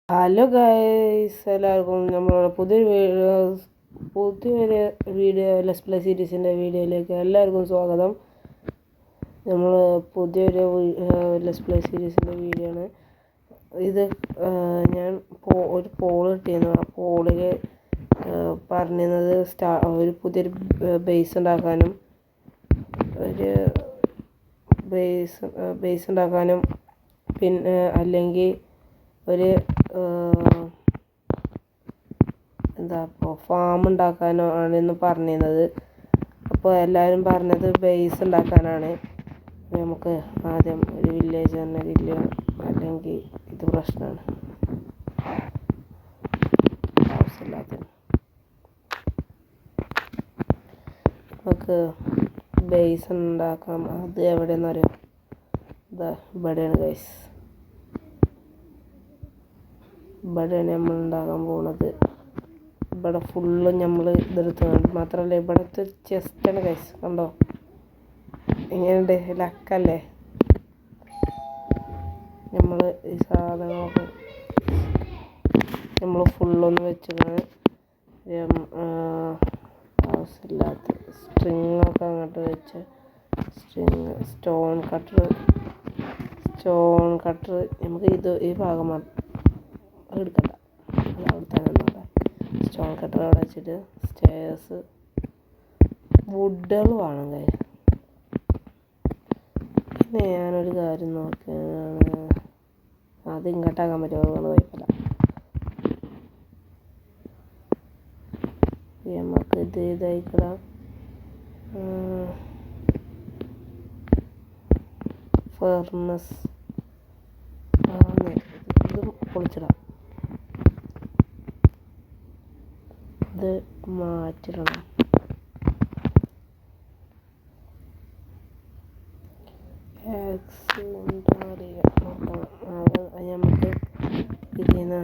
Hello guys, എല്ലാവർക്കും നമ്മളുടെ പുതിയൊരു വീഡിയോ ലെറ്റ്സ് പ്ലേ സീരീസിൻ്റെ വീഡിയോയിലേക്ക് എല്ലാവർക്കും സ്വാഗതം. നമ്മൾ പുതിയൊരു ലെറ്റ്സ് പ്ലേ സീരീസിൻ്റെ വീഡിയോ ആണ് ഇത്. ഞാൻ ഒരു പോൾ കിട്ടിയിരുന്നു. ആ പോളിൽ പറഞ്ഞിരുന്നത് ഒരു പുതിയൊരു ബേസ് ഉണ്ടാക്കാനും പിന്നെ അല്ലെങ്കിൽ ഒരു ഫാം ഉണ്ടാക്കാനോ ആണെന്ന് പറഞ്ഞിരുന്നത്. അപ്പോൾ എല്ലാവരും പറഞ്ഞത് ബേസ് ഉണ്ടാക്കാനാണ്. നമുക്ക് ആദ്യം ഒരു വില്ലേജ് തന്നെ അല്ലെങ്കിൽ ഇത് പ്രശ്നമാണ്, ആവശ്യമില്ലാത്ത. നമുക്ക് ബേസ് ഉണ്ടാക്കാം. അത് എവിടെയെന്ന് അറിയാം? ഇവിടെയാണ് ഗൈസ്. ഇവിടെയാണ് നമ്മൾ ഉണ്ടാക്കാൻ പോകുന്നത്. ഇവിടെ ഫുള്ളും നമ്മൾ ഇതെടുത്തുകൊണ്ട് മാത്രമല്ല, ഇവിടുത്തെ ചെസ്റ്റാണ് ഗൈസ്. കണ്ടോ എങ്ങനെയുണ്ട്? ലക്കല്ലേ? നമ്മൾ ഈ സാധനങ്ങളൊക്കെ നമ്മൾ ഫുള്ളൊന്ന് വെച്ചിങ്ങനെ ആവശ്യമില്ലാത്ത സ്ട്രിങ്ങൊക്കെ അങ്ങോട്ട് വെച്ച് സ്റ്റോൺ കട്ടർ നമുക്ക് ഈ ഭാഗം എടുക്കണ്ട. അവിടെ തന്നെ സ്റ്റോൺ കട്ടർ അവിടെ വെച്ചിട്ട് സ്റ്റെയർസ് വുഡുകൾ വേണം കാര്യം. പിന്നെ ഞാനൊരു കാര്യം നോക്കുകയാണ്, അത് ഇങ്ങോട്ടാക്കാൻ പറ്റുമോ? അതുകൊണ്ട് കുഴപ്പമില്ല. നമുക്ക് ഇതായിക്കിടാം. ഫർണസ് ഇത് പൊളിച്ചിടാം. ഇത് മാറ്റിടണം. നമുക്ക് ഇതിന്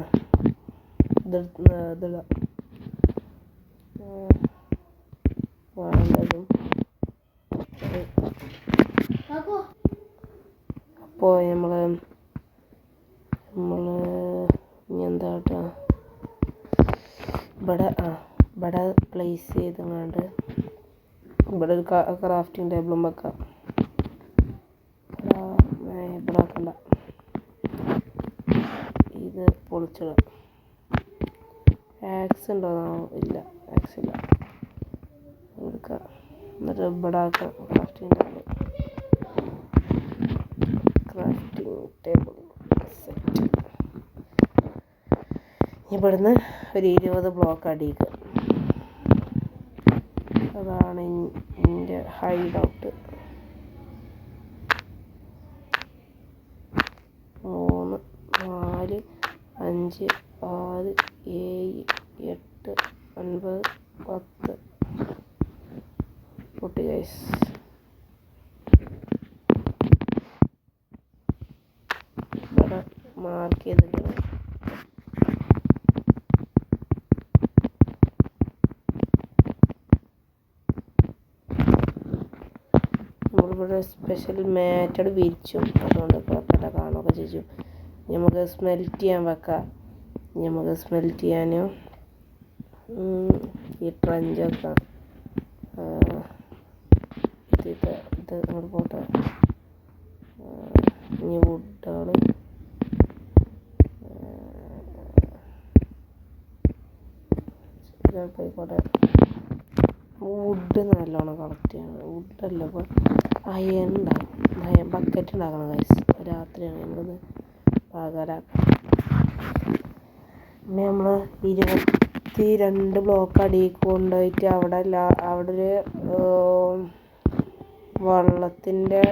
ഇതിടാം. വേണ്ടതും അപ്പോൾ നമ്മൾ ഇനി എന്താ ഇവിടെ പ്ലേസ് ചെയ്തങ്ങാണ്ട് ഇവിടെ ഒരു ക്രാഫ്റ്റിംഗ് ടേബിളും വെക്കാം. ഇവിടെ വെക്കണ്ട, ഇത് പൊളിച്ചിടാം. ആക്സ് ഉണ്ടോ? ഇല്ല, ആക്സ് ഇല്ല. എടുക്കാം. എന്നിട്ട് ഇവിടെ ആക്കാം ക്രാഫ്റ്റിംഗ് ടേബിൾ സെറ്റ്. ഇവിടുന്ന് ഒരു 20 ബ്ലോക്ക് അടിക്കുക. അതാണ് എൻ്റെ ഹൈഡ് ഔട്ട്. 3 4 5 6 7 8 9 10 പൊട്ടി ഗൈസ്. ഇവിടെ മാർക്ക് ചെയ്തിട്ട് നമ്മളിവിടെ സ്പെഷ്യൽ മാറ്റഡ് വിരിച്ചും, അതുകൊണ്ട് കുഴപ്പമില്ല, കാണുകയൊക്കെ ചെയ്യും. നമുക്ക് സ്മെൽറ്റ് ചെയ്യാൻ വെക്കാം. നമുക്ക് സ്മെൽറ്റ് ചെയ്യാനും ഈ ട്രഞ്ചൊക്കെ ഇത് അങ്ങോട്ട് പോട്ടെ. ഇനി വുഡുകൾ പോയിക്കോട്ടെ. വുഡ് നല്ലോണം കളക്ട് ചെയ്യണം. വുഡല്ല, ഇപ്പോൾ അയൺ ഉണ്ടാകും. ബക്കറ്റ് ഉണ്ടാക്കണം ഗൈസ്. രാത്രിയാണ് നമ്മളിത് പകലാക്കാം. പിന്നെ നമ്മൾ 22 ബ്ലോക്ക് അടിയിൽ കൊണ്ടുപോയിട്ട് അവിടെ ഒരു വെള്ളത്തിൻ്റെ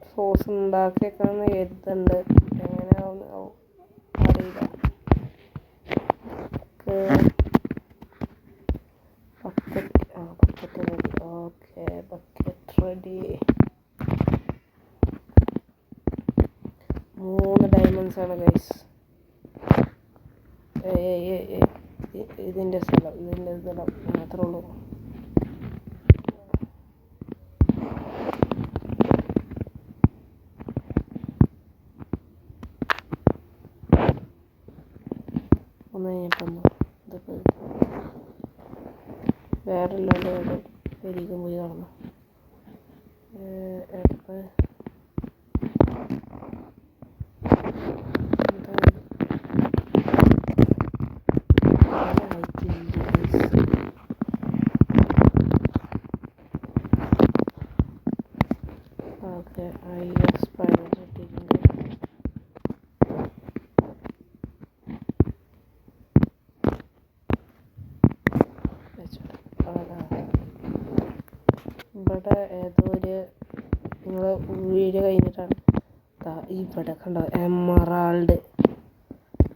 സോസ് ഉണ്ടാക്കിയേക്കാന്ന് എഴുതുന്നുണ്ട്. എങ്ങനെയാവും അറിയില്ല. Bucket ready. Okay, bucket ready. 3 diamonds ആണ് ഗൈസ്. ഇതിൻ്റെ സ്ഥലം മാത്രമേ ഉള്ളൂ. ഒന്ന് കഴിഞ്ഞപ്പോൾ ഇതൊക്കെ വേറെ ഇല്ലാണ്ട് പെരിക്കും പോയി കിടന്നു. എപ്പോൾ ഓക്കെ സ്പൈഡർ കിട്ടിയിട്ടുണ്ട്. ഇവിടെ ഏതോ ഒരു നിങ്ങൾ വീഡിയോ കഴിഞ്ഞിട്ടാണ് ഇവിടെ കണ്ടോ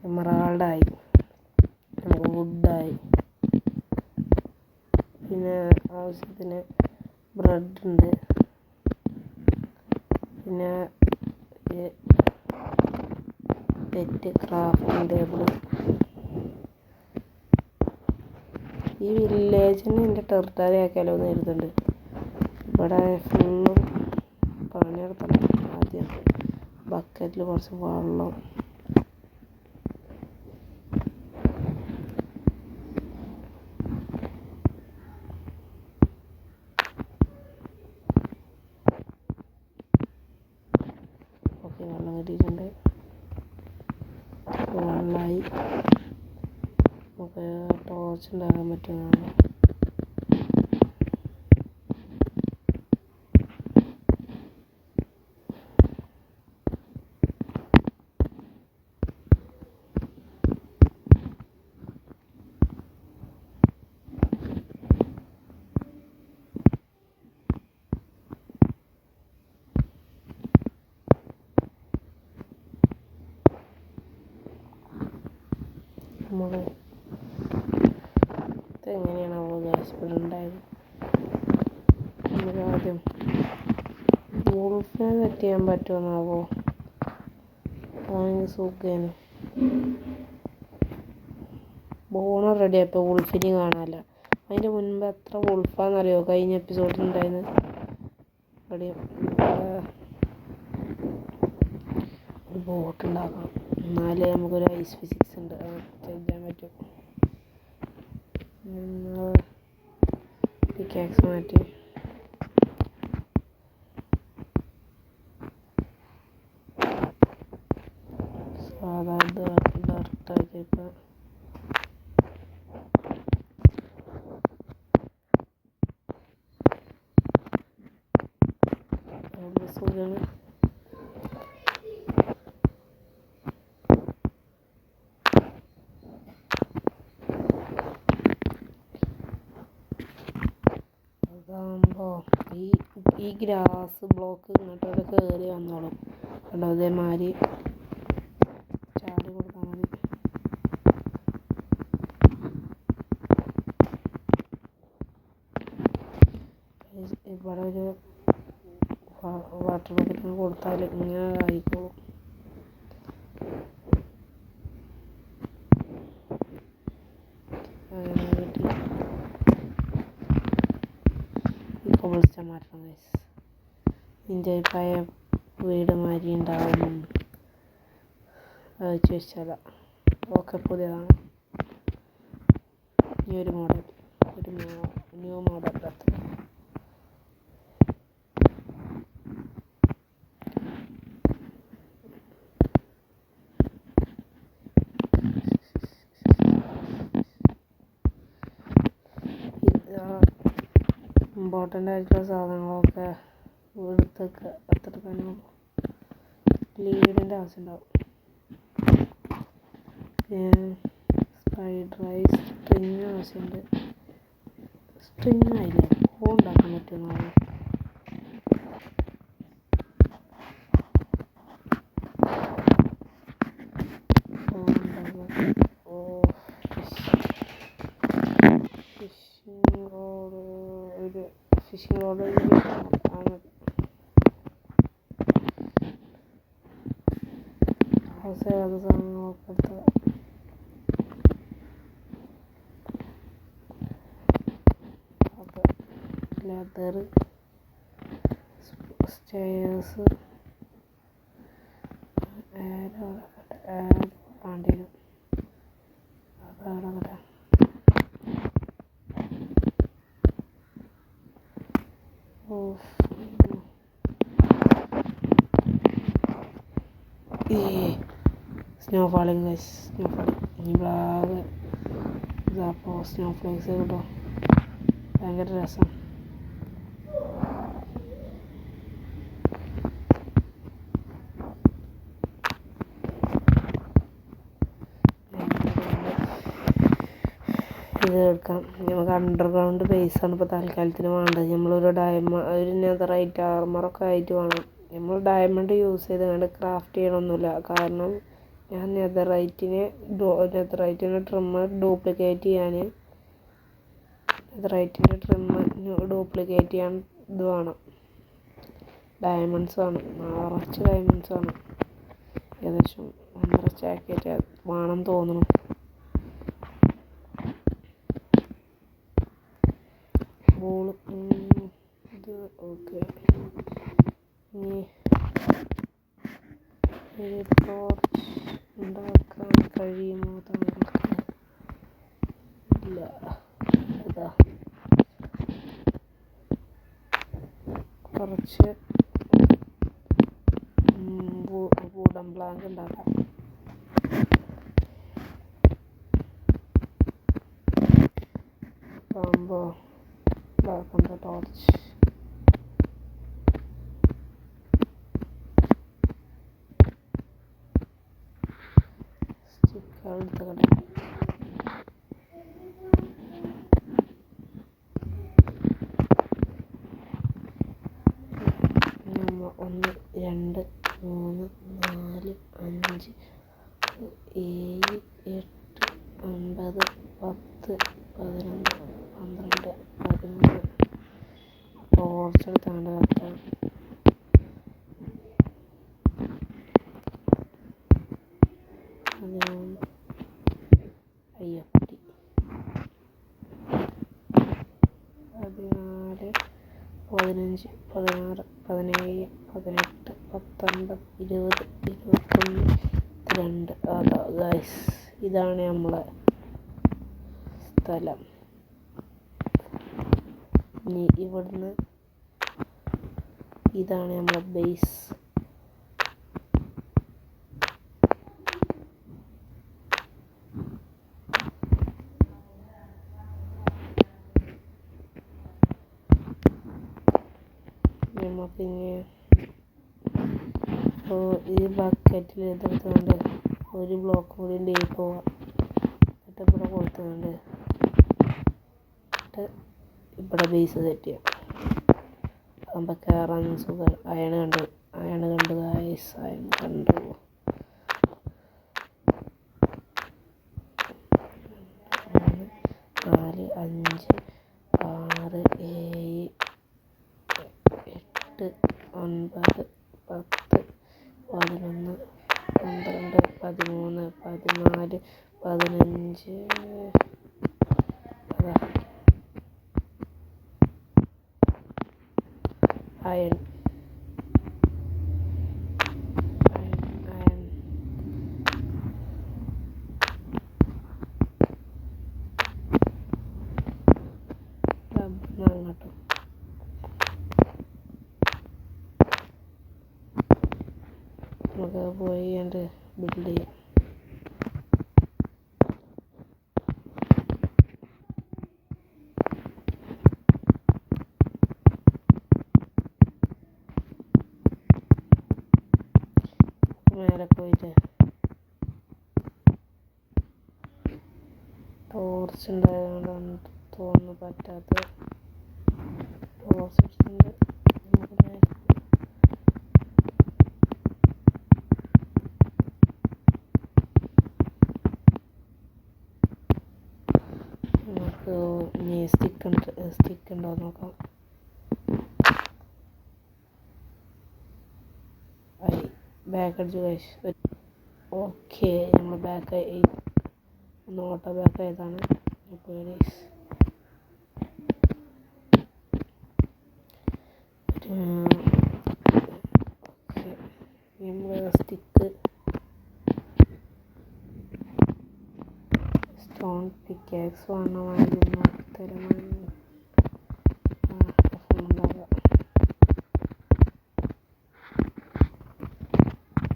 എമറാൾഡായി, നമുക്ക് വുഡായി. പിന്നെ ആവശ്യത്തിന് ബ്രെഡ് ഉണ്ട്. പിന്നെ പെറ്റ് ക്രാഫ്റ്റിംഗ് ടേബിൾ. ഈ വില്ലേജിന് എൻ്റെ ടെറിട്ടറി ആക്കിയാലോ എന്ന് കരുതുന്നുണ്ട്. ഇവിടെ ഫുള്ളും പണിയെടുക്കണം. ആദ്യം ബക്കറ്റിൽ കുറച്ച് വെള്ളം, ഓക്കെ വെള്ളം കിട്ടിയിട്ടുണ്ട്. വെള്ളമായി നമുക്ക് ടോർച്ച് ഉണ്ടാക്കാൻ പറ്റുന്നതാണ്. നമ്മൾ ഇതെങ്ങനെയാണാവോ ഗ്യാസ് ഇവിടെ ഉണ്ടായത്. നമുക്ക് ആദ്യം വോൾഫിനെ സെറ്റ് ചെയ്യാൻ പറ്റുമെന്നാവോ? അതാണെങ്കിൽ സുഖേന് ബോണർ റെഡി ആയപ്പോൾ വോൾഫിനെ കാണാമല്ല. അതിൻ്റെ മുൻപ് എത്ര വോൾഫാന്നറിയോ കഴിഞ്ഞ എപ്പിസോഡിൽ ഉണ്ടായിരുന്നു. റെഡി ഒരു ബോട്ട് ഉണ്ടാക്കണം, എന്നാലേ നമുക്കൊരു ഐസ് ഫിസിക്സ് ഉണ്ട് അത് ചെയ്യാൻ പറ്റും. പിക്കാക്സ് മാറ്റി സാധാ ഡയറക്റ്റാക്കിയപ്പോൾ സുഖമാണ്. അതാകുമ്പോൾ ഈ ഗ്രാസ് ബ്ലോക്ക് ഇങ്ങോട്ടോടെ കയറി വന്നോളും. കണ്ടോ അതേമാതിരി ചാടി കൊടുത്താൽ മതി. ഇവിടെ ഒരു വാട്ടർ ബക്കറ്റിന് കൊടുത്താൽ ഇങ്ങനെ ആയിക്കോളും. അങ്ങനെ കിട്ടി. ഇപ്പോൾ വിളിച്ചാൽ മാറ്റണം ഗൈസ്. എൻ്റെ പഴയ വീട് മാതിരി ഉണ്ടാവും ചോദിച്ചാൽ ഓക്കെ പുതിയതാണ്. ഈ ഒരു മോഡൽ ന്യൂ മോഡൽ അത്ര ഇമ്പോർട്ടൻ്റ് ആയിട്ടുള്ള സാധനങ്ങളൊക്കെ എടുത്തൊക്കെ അത്ര തന്നെ ലീഡിൻ്റെ ആവശ്യമുണ്ടാവും. സ്പൈഡർ ഐസ് സ്ട്രിങ് ആവശ്യമുണ്ട്. സ്ട്രിങ് ആയില്ലേ പൂ ഉണ്ടാക്കാൻ പറ്റുന്നതാണ്. ഫിഷിംഗ് റോഡ് ആണ്. അത് സാധനങ്ങളൊക്കെ എടുത്ത് ലെതർ സ്റ്റെയർസ് ആഡ് വേണ്ടി വരും. സ്നോഫാളിങ് ഗൈസ്, സ്നോഫാളിങ് ഇനി ബ്ലാഗ് ഇതപ്പോൾ സ്നോഫ്ലേക്സ് കേട്ടോ, ഭയങ്കര രസം. ഇത് എടുക്കാം. നമുക്ക് അണ്ടർഗ്രൗണ്ട് ബേസാണ് ഇപ്പോൾ തൽക്കാലത്തിന് വേണ്ടത്. നമ്മളൊരു ഒരു നെതറൈറ്റ് ആർമറൊക്കെ ആയിട്ട് വേണം. നമ്മൾ ഡയമണ്ട് യൂസ് ചെയ്ത് കണ്ട് ക്രാഫ്റ്റ് ചെയ്യണമൊന്നുമില്ല. കാരണം ഞാൻ നെതറൈറ്റിനെ ട്രിമ്മ് ഡ്യൂപ്ലിക്കേറ്റ് ചെയ്യാൻ ഇത് വേണം, ഡയമണ്ട്സ് വേണം, നിറച്ച് ഡയമണ്ട്സ് വേണം. ഏകദേശം 1.5 സ്റ്റാക്കായിട്ട് വേണം തോന്നുന്നു. ഇത് ഓക്കെ. ഇനി ഒരു ടോർച്ച് ഉണ്ടാക്കാൻ കഴിയുമോ താങ്കൾക്ക്? ഇല്ല. അതാ കുറച്ച് വുഡൻ പ്ലാങ്ക് ഉണ്ടാക്കാം. ആകുമ്പോൾ ഇതാക്കുന്ന ടോർച്ച് സ്റ്റിക്കർ എടുത്തുകൊണ്ട് നമ്മൾ 1 2 3 4 5 7 8 9 10 11 12 13 ടോർച്ച് എടുത്താണ്ട് വെക്കാം. അയ്യപ്പട്ടി 14 15 16 17 18 19 20 21 22. അതാ ഗൈസ്, ഇതാണ് നമ്മളെ സ്ഥലം. ഇനി ഇവിടുന്ന് ഇതാണ് നമ്മളെ ബേസ്. നമുക്കിനി ഈ ബക്കറ്റിൽ ഇതെടുത്തുകൊണ്ട് ഒരു ബ്ലോക്ക് കൂടി ഡീപ്പ് പോവാം. എന്നിട്ട് ഇവിടെ കൊടുത്തുകൊണ്ട് ഇവിടെ ബേസ് സെറ്റ് ചെയ്യാം. ആകുമ്പോൾ കയറാൻ സുഖം. അയൺ കണ്ടു ഗൈസ്, അയൺ കണ്ടു. 4 5 6 7 8 9 10 11 12 13 14 15. അതാ അയൺ അങ്ങോട്ടും നമുക്ക് പോയി കണ്ട് ബിൽഡ് ചെയ്യാം. മേലെ പോയിട്ട് ടോർച്ച് ഉണ്ടായതുകൊണ്ടാണ് തോന്നുന്നു പറ്റാത്ത. ടോർച്ച് ഉണ്ട് നമുക്ക് മേലെ നമുക്ക് ഇനി സ്റ്റിക്ക് ഉണ്ടോ നോക്കാം. ബാക്ക് അടിച്ചു കഴിച്ചു. ഓക്കെ, നമ്മൾ ബാക്ക് ഒന്ന് ഓട്ടോ ബാക്ക് ആയതാണ്. അപ്പോൾ നമ്മൾ സ്റ്റിക്ക് സ്റ്റോൺ പിക്കാക്സ് വേണമായിരുന്നു.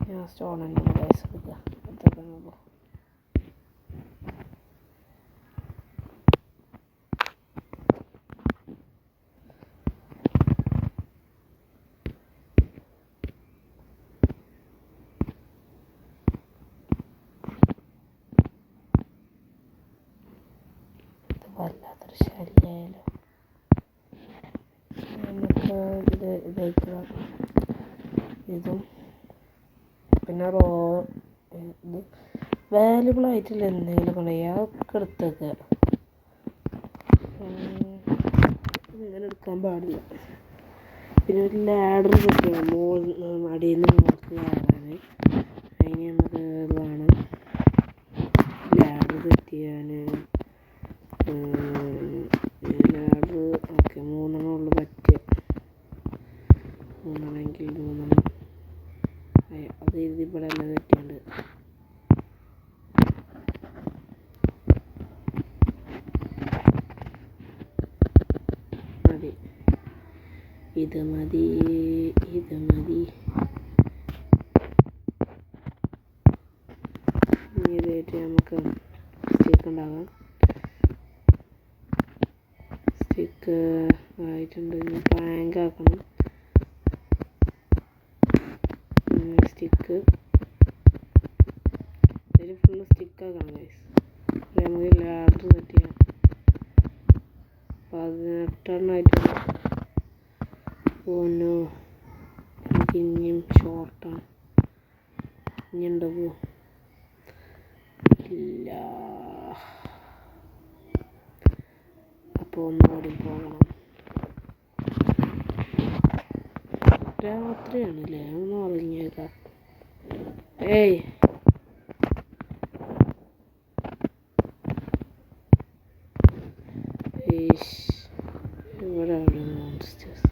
ഞാൻ സ്റ്റോൺ തന്നെ ഗൈസ് എടുക്കുക. എടുക്കാനുള്ളൂ. വല്ലാത്തൊരു ശല്യമായാലോ. നമുക്ക് ഇതായിട്ട് ഇതും പിന്നെ ഇത് വാല്യുബിൾ ആയിട്ടുള്ള എന്തെങ്കിലും ഉണ്ടെങ്കിൽ അതൊക്കെ എടുത്തേക്കുക. ഇങ്ങനെ എടുക്കാൻ പാടില്ല. പിന്നെ ഒരു ലാഡർ കിട്ടണം അടിയിൽ നിന്ന് മുകൾക്ക് കയറാൻ. അതിന് നമുക്ക് വേണം ലാഡർ സെറ്റ് ചെയ്യാൻ. ലാഡർ ഓക്കെ 3 ഉള്ളു പറ്റുക. 3 3 അത് എഴുതി ഇവിടെ എല്ലാം തെറ്റിയുണ്ട്. മതി, ഇത് മതി. ഇതായിട്ട് നമുക്ക് സ്റ്റിക്ക് ഉണ്ടാകാം. സ്റ്റിക്ക് ആയിട്ടുണ്ട്. ഇനി പ്ലാങ്ക് ആക്കണം. സ്റ്റിക്ക് ഇതിൽ ഫുള്ള് സ്റ്റിക്കാക്കണം ഗൈസ്. നമുക്ക് ലാഡർ സെറ്റ് ചെയ്യാം. 18 ആയിട്ടുണ്ട്. ഓനോ നമുക്ക് ഇനിയും ഷോർട്ടാണ്. ഇനി ഉണ്ടാവുമോ? ഇല്ല. അപ്പോൾ ഒന്നുകൂടി പോകണം. രാത്രിയാണല്ലേ, ഒന്ന് ഉറങ്ങിയേക്കാം. ഏയ് ഇവിടെ മോൺസ്റ്റേഴ്സ്.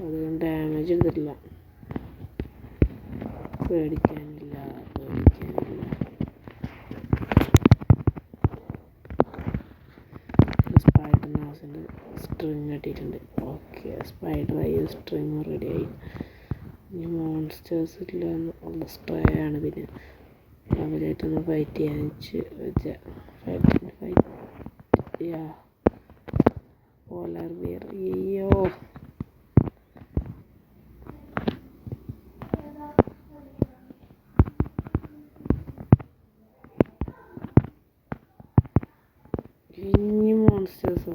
അതുകൊണ്ട് ഡാമേജ് എടുത്തിട്ടില്ല. പേടിക്കാനില്ല. സ്പൈഡറിന് ആവശ്യമുണ്ട്. സ്ട്രിങ് കിട്ടിയിട്ടുണ്ട്. ഓക്കെ, സ്പൈഡറായി, സ്ട്രിങ് റെഡിയായി. ഇനി മോൺസ്റ്റേഴ്സ് ഇല്ല ഉള്ള സ്ട്രേ ആണ്. പിന്നെ അവരായിട്ടൊന്ന് ഫൈറ്റ് ചെയ്യാൻ പോലാർ ബിയർ. അയ്യോ, ഇനി മോൺസ്റ്റേഴ്സോ?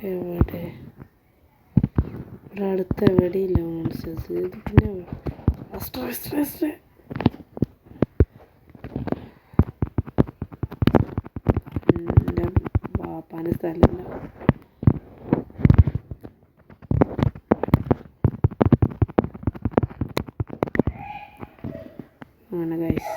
എവിടെ? ഇവിടെ അടുത്ത് എവിടെയില്ല മോൺസ്റ്റേഴ്സ്. ഇത് പിന്നെ എൻ്റെ ബാപ്പാൻ്റെ സ്ഥലമില്ല. അങ്ങനെ ഗൈസ്,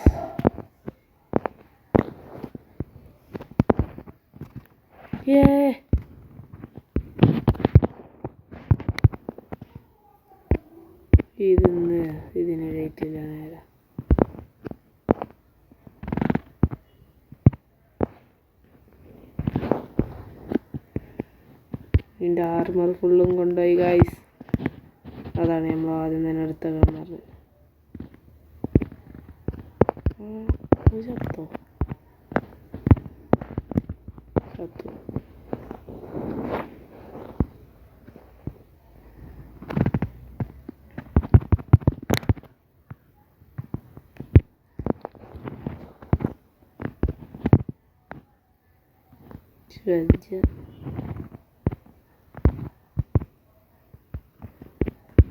ഇതിന് റേറ്റില്ല നേരെ. ഇതിൻ്റെ ആർമർ ഫുള്ളും കൊണ്ടുപോയി ഗൈസ്. അതാണ് നമ്മൾ ആദ്യം തന്നെ എടുത്തത് പറഞ്ഞത്. ചത്തോ? ചത്തു.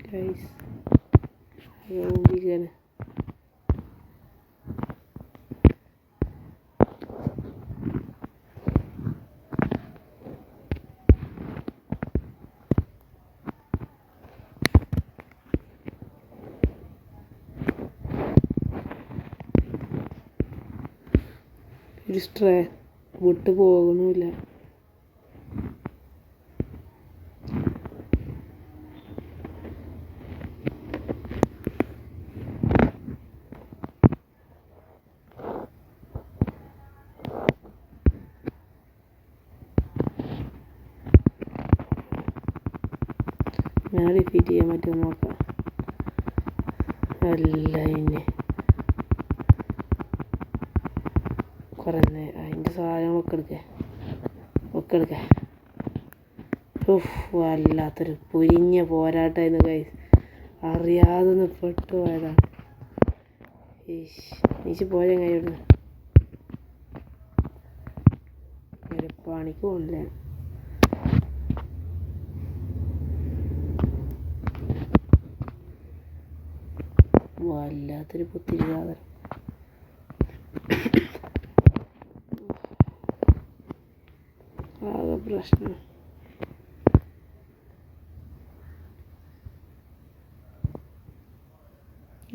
ഗൈസ് റൂമിലാണ്. ഒരു സ്ട്രേ വിട്ട് പോകണമില്ല. ഡിഫീറ്റ് ചെയ്യാൻ പറ്റുമെന്ന് നോക്കാം. അല്ല ഇനി കുറേ അതിൻ്റെ സാധനങ്ങളൊക്കെ എടുക്കേ വല്ലാത്തൊരു പൊരിഞ്ഞ പോരാട്ടമായിരുന്നു ഗൈസ്. അറിയാതെ ഒന്ന് പെട്ടുപോയതാണ്. നീച്ച് പോയ കൈയോട് പണിക്ക് പോകണില്ല. വല്ലാത്തൊരു പുത്തിരി സാധനം. ആകെ പ്രശ്നം.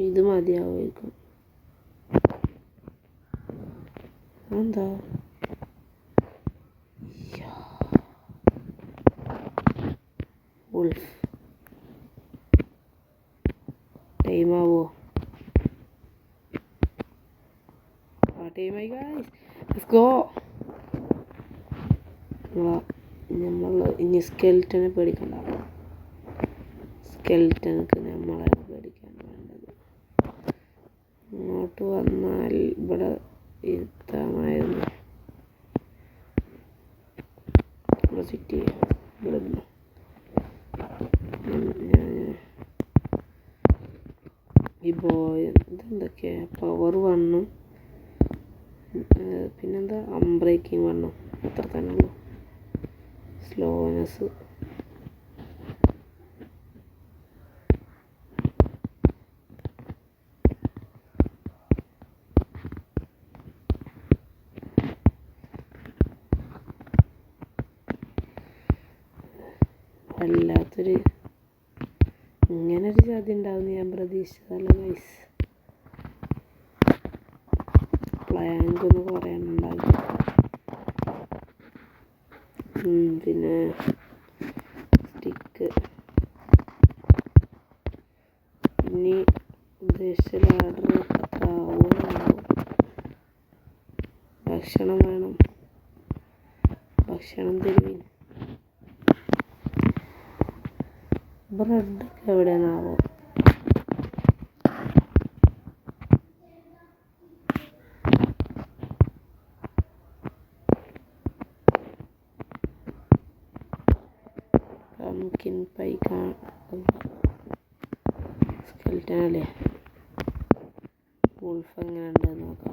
ഇത് മതിയാവുമായിരിക്കും. എന്താ ഉൾഫ് ടൈമാവോ? ടൈമായി ഗൈസ്, ലെറ്റ്സ് ഗോ. നമ്മൾ ഇനി സ്കെൽറ്റനെ പേടിക്കണ്ട. സ്കെൽറ്റനക്ക് നമ്മളാണ് പേടിക്കാൻ വേണ്ടത്. ഇങ്ങോട്ട് വന്നാൽ ഇവിടെ ഇരുത്താമായിരുന്നു. ഇവിടെ സിറ്റ് ചെയ്യാം. ഇവിടെ ഇപ്പോൾ ഇതെന്തൊക്കെയാ പവർ വണ്ണും പിന്നെന്താ അൺബ്രേക്കിംഗ് വണ്ണും അത്ര തന്നെ ഉള്ളൂ. സ്ലോനെസ് വല്ലാത്തൊരു ഇങ്ങനൊരു ചതി ഉണ്ടാവും ഞാൻ പ്രതീക്ഷിച്ചതല്ല ഗൈസ്. പ്ലാങ്ക് ഒന്ന് പറയാനുണ്ടാകും. പിന്നെ സ്റ്റിക്ക് ഇനി ഉദ്ദേശിച്ച ലാഡർ അത്ര ആവുമെന്നാവും. ഭക്ഷണം വേണം, ഭക്ഷണം തരുവിൻ. ബ്രെഡൊക്കെ എവിടെയാണാവോ? പംകിൻ പൈ സ്കെൽറ്റനല്ലേ? വൂൾഫ് എങ്ങനെ ഉണ്ടെന്ന് നോക്കാം.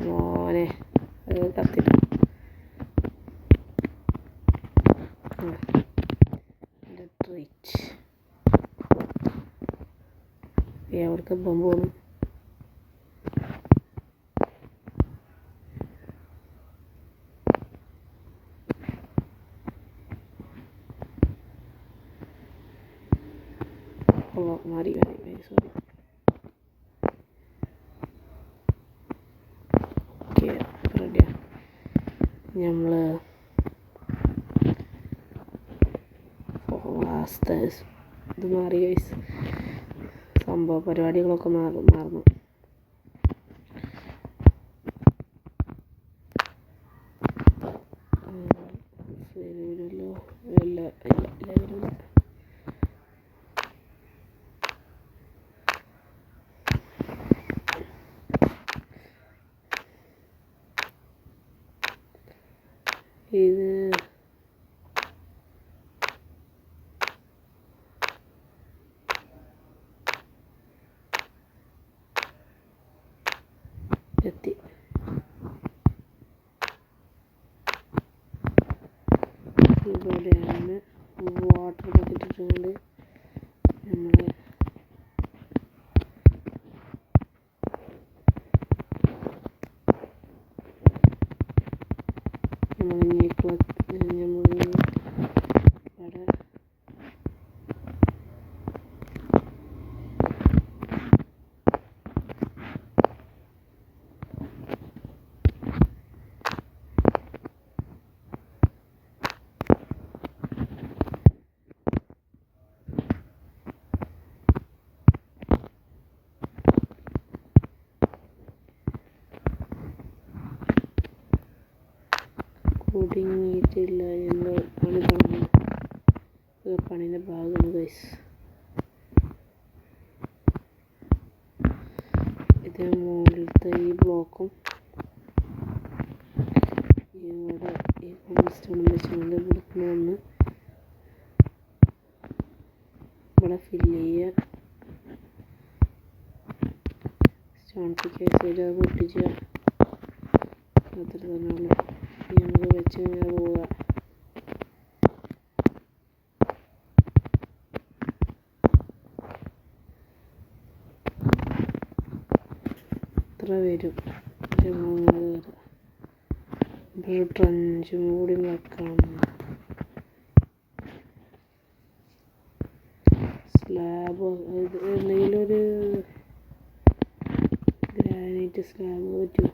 മോനെ കത്തിട്ട ട്രീറ്റ് എവിടേക്ക് ഇപ്പം പോകുന്നു? മാറി സോറി. ഓക്കെ റെഡിയാ. നമ്മൾ ഇത് മാറി ഗൈസ്. സംഭവ പരിപാടികളൊക്കെ മാറുന്നു. വരുമല്ലോ ഇല്ല വരില്ല. ഇത് എത്തി. ഇവിടെയാണ് വാട്ടർ ബക്കറ്റ് ഇട്ടുകൊണ്ട് ഒടുങ്ങിയിട്ടില്ല. ഞങ്ങൾ പണി തുടങ്ങി. പണീൻ്റെ ഭാഗമാണ് ഗൈസ്. ഇത് മുകളിലത്തെ ഈ ബ്ലോക്കും ഇവിടെ ഈ കോൺസ്റ്റോൺ വെച്ചുകൊണ്ട് ഇവിടുന്ന് വന്ന് ഇവിടെ ഫില്ല് ചെയ്യുക. സ്റ്റോൺ കേസ് ചെയ്ത് അത് പൊട്ടിച്ച് അത്ര തന്നെ ഉള്ളു. നമുക്ക് വെച്ച് ഇങ്ങനെ പോവുക. ഇത്ര വരും. ഒരു ട്രഞ്ചും കൂടി വെക്കണം. സ്ലാബ് എന്തെങ്കിലൊരു ഗ്രാനൈറ്റ് സ്ലാബ് പറ്റും.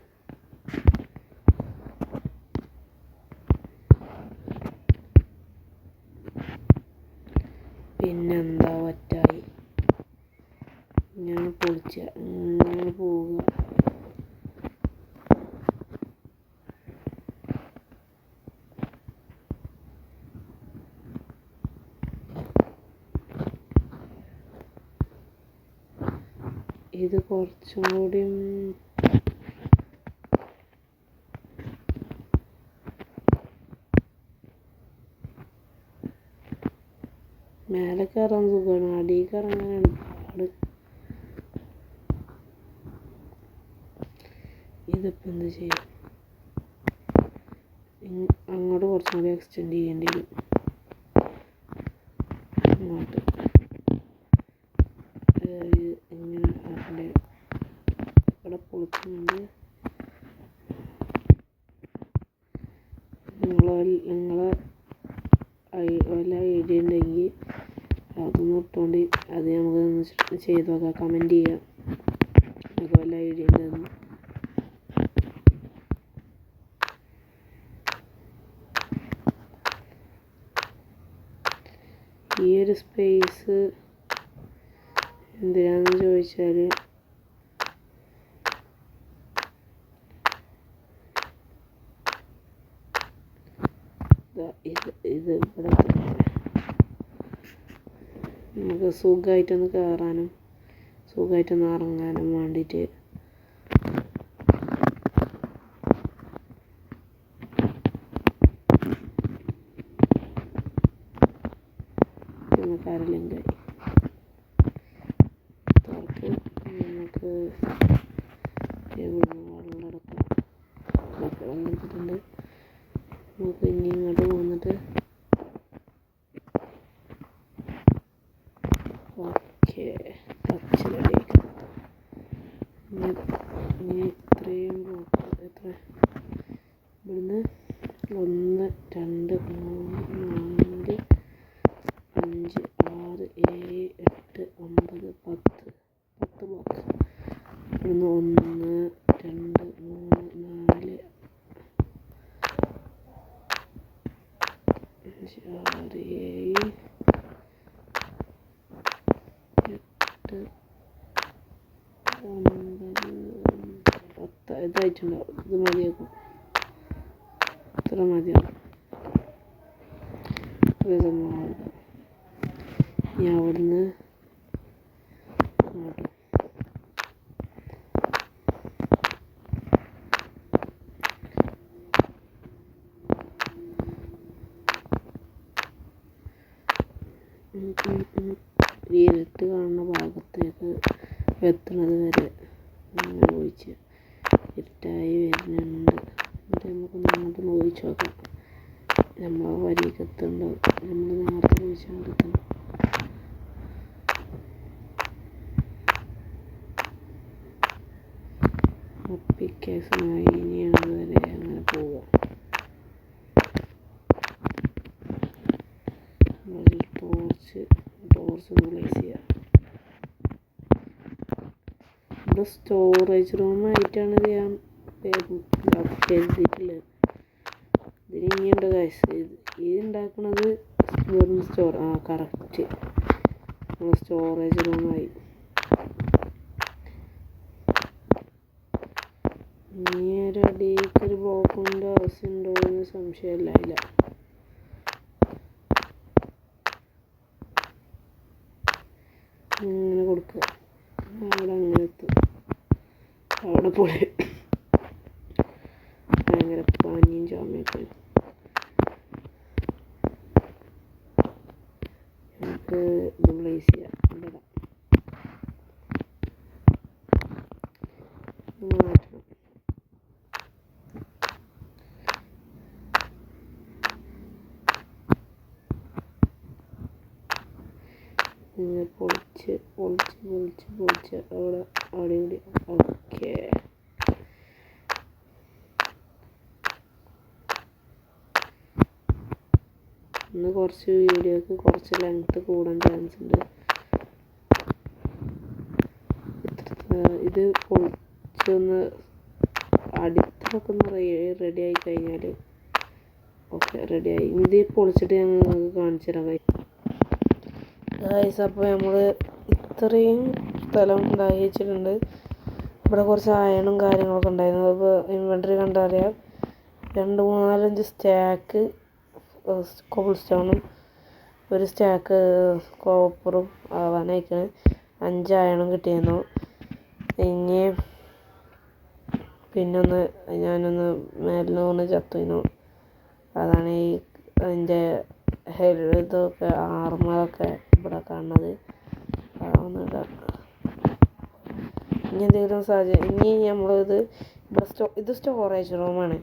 പിന്നെന്താ വറ്റായി ഇങ്ങനെ പൊളിച്ച ഇങ്ങനെ പോവുക. ഇത് കുറച്ചും കൂടി മേലെ കയറാൻ സുഖമാണ്, അടിയിൽ കയറാനാണ് പാട്. ഇതിപ്പോൾ എന്ത് ചെയ്യും? അങ്ങോട്ട് കുറച്ചും കൂടി എക്സ്റ്റെൻഡ് ചെയ്യേണ്ടി വരും. അങ്ങോട്ട് ഇങ്ങനെ ആക്കണ്ടേ. ഇവിടെ പൊളിക്കുന്നുണ്ട്. നിങ്ങളെ വല്ല ഐഡിയ ഉണ്ടെങ്കിൽ അതൊന്നും ഇട്ടുകൊണ്ട് അത് നമുക്ക് ചെയ്ത് നോക്കാം. കമൻറ്റ് ചെയ്യുക നമുക്ക് വല്ല ഐഡിയ ഉണ്ടെന്ന്. ഈ ഒരു സ്പേസ് എന്തിനാണെന്ന് ചോദിച്ചാൽ ഇത് ഇവിടെ നമുക്ക് സുഖമായിട്ടൊന്ന് കയറാനും സുഖമായിട്ടൊന്ന് ഇറങ്ങാനും വേണ്ടിയിട്ട് കരലിങ്കായി തുറക്ക്. നമുക്ക് വെള്ളം എടുക്കാം. വെള്ളം എടുത്തിട്ടുണ്ട്. നമുക്ക് ഇനി ഇങ്ങോട്ട് പോന്നിട്ട് ഓക്കെ ടച്ചിലേക്ക് ഇനി ഇത്രയും എത്ര ഇവിടുന്ന് 1 2 3 4 5 6 7 8 9 10 ബ്ലോക്ക്. ഇവിടുന്ന് 1 2 3 4 5 6 7 8 9 10 ഇതായിട്ടുണ്ടാവും. ഇത് മതിയാക്കും. ഇത്ര മതിയാവും. ഇനി അവിടുന്ന് അങ്ങോട്ട് ഇരുട്ട് കാണുന്ന ഭാഗത്തേക്ക് എത്തുന്നത് വരെ അങ്ങനെ ഒഴിച്ച് ഇരുട്ടായി വരുന്നുണ്ട്. എന്നിട്ട് നമുക്കൊന്ന് അങ്ങോട്ട് ഒഴിച്ച് നോക്കാം. നമ്മൾ വരിക്ക് എത്തുന്നുണ്ടോ? നമ്മൾ നേരത്തെ ഒഴിച്ചുകൊണ്ട് എത്തണം. ഒപ്പിക്കേഷനായി ഇനിയാണ് വരെ അങ്ങനെ പോവുക. ടോർച്ച് പ്ലേസ് ചെയ്യുക. ഇവിടെ സ്റ്റോറേജ് റൂമായിട്ടാണ് ഞാൻ കരുതിയിട്ടുള്ളത്. ഇതിന് ഇനിയുണ്ട് കാശ്. ഇത് ഉണ്ടാക്കുന്നത് വെറും കറക്റ്റ് നമ്മൾ സ്റ്റോറേജ് റൂമായി. ഇനി ഒരടിക്കൊരു ബ്ലോക്കിൻ്റെ ആവശ്യമുണ്ടോ എന്ന് സംശയമില്ല. ഇങ്ങനെ കൊടുക്കുക. അവിടെ അങ്ങനെ എത്തും. അവിടെ പൊളി ഭയങ്കര പനിയും ചുമയൊക്കെ. നമുക്ക് ഇത് പ്ലേസ് ചെയ്യാം. ഇവിടെ മാറ്റണം. ഇങ്ങനെ പൊളിച്ച് അവിടെ കൂടി. ഓക്കെ, ഇന്ന് കുറച്ച് വീഡിയോക്ക് കുറച്ച് ലെങ്ത്ത് കൂടാൻ ചാൻസ് ഉണ്ട്. ഇത് പൊളിച്ചൊന്ന് അടിത്തറൊക്കെ ഒന്ന് റെഡി ആയി കഴിഞ്ഞാൽ ഓക്കെ, റെഡിയായി. ഇത് പൊളിച്ചിട്ട് ഞാൻ നിങ്ങൾക്ക് കാണിച്ചു തരാം ഗൈസ്. അപ്പോൾ നമ്മൾ ഇത്രയും സ്ഥലം ഉണ്ടാക്കി വെച്ചിട്ടുണ്ട്. ഇവിടെ കുറച്ച് അയണും കാര്യങ്ങളൊക്കെ ഉണ്ടായിരുന്നു. അപ്പോൾ ഇൻവെൻറ്ററി കണ്ടറിയാം. 2, 3, 4, 5 സ്റ്റാക്ക് കോബിൾ സ്റ്റോണും 1 സ്റ്റാക്ക് കോപ്പറും ആവാനായിക്കണ്. 5 അയണും കിട്ടിയിരുന്നു. ഇനി പിന്നൊന്ന് ഞാനൊന്ന് മേലിന്ന് ചത്തുന്നു. അതാണ് ഈ അതിൻ്റെ ഇതൊക്കെ ആർമറൊക്കെ ഇവിടെ കാണുന്നത്. അതൊന്നുമില്ല. ഇനി എന്തെങ്കിലും ഇനി നമ്മളിത് ഇവിടെ ഇത് സ്റ്റോറേജ് റൂമാണ്.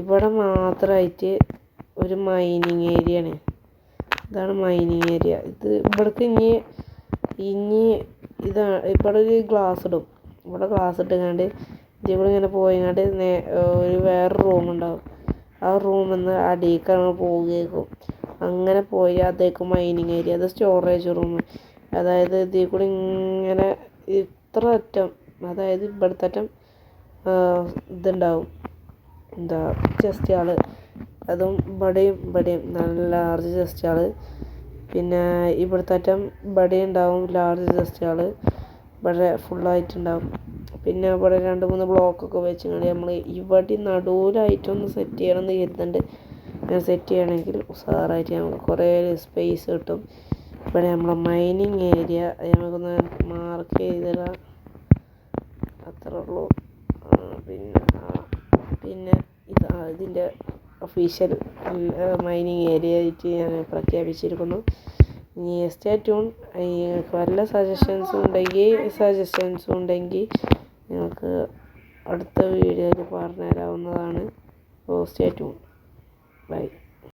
ഇവിടെ മാത്രമായിട്ട് ഒരു മൈനിങ് ഏരിയ ആണ്. ഇതാണ് മൈനിങ് ഏരിയ. ഇത് ഇവിടേക്ക് ഇനി ഇതാണ്. ഇവിടെ ഒരു ഗ്ലാസ് ഇടും. ഇവിടെ ഗ്ലാസ് ഇട്ടുകൊണ്ട് ഇതിവിടെ ഇങ്ങനെ പോയിങ്ങാണ്ട് ഒരു വേറെ റൂമുണ്ടാവും. ആ റൂമിൽ നിന്ന് അടിയിലേക്കാണ് പോവുകയായിരിക്കും. അങ്ങനെ പോയി അതേക്ക് മൈനിങ് ഏരിയ. അത് സ്റ്റോറേജ് റൂം. അതായത് ഇതിൽ കൂടി ഇങ്ങനെ ഇത്ര അറ്റം, അതായത് ഇവിടുത്തെ അറ്റം ഇതുണ്ടാവും, എന്താ ചെസ്റ്റുകൾ. അതും ഇവിടെയും നല്ല ലാർജ് ചെസ്റ്റുകൾ. പിന്നെ ഇവിടുത്തെ അറ്റം ഇവിടെ ഉണ്ടാവും ലാർജ് ചെസ്റ്റുകൾ. ഇവിടെ ഫുള്ളായിട്ടുണ്ടാവും. പിന്നെ ഇവിടെ 2-3 ബ്ലോക്കൊക്കെ വെച്ചുകൊണ്ട് നമ്മൾ ഇവിടെ നടുവിലായിട്ടൊന്ന് സെറ്റ് ചെയ്യണം എന്ന് കരുതുന്നുണ്ട്. അങ്ങനെ സെറ്റ് ചെയ്യണമെങ്കിൽ ഉഷാറായിട്ട് നമുക്ക് കുറേ സ്പേസ് കിട്ടും. ഇവിടെ നമ്മളെ മൈനിങ് ഏരിയ നമുക്കൊന്ന് മാർക്ക് ചെയ്തിടാം. അത്രേ ഉള്ളൂ. പിന്നെ ഇതിൻ്റെ ഒഫീഷ്യൽ മൈനിങ് ഏരിയ ആയിട്ട് ഞാൻ പ്രഖ്യാപിച്ചിരിക്കുന്നു. ഇനി സ്റ്റേ ട്യൂൺ. വല്ല സജഷൻസും ഉണ്ടെങ്കിൽ നിങ്ങൾക്ക് അടുത്ത വീഡിയോയിൽ പറഞ്ഞു തരാവുന്നതാണ്. Stay tune. ബൈ.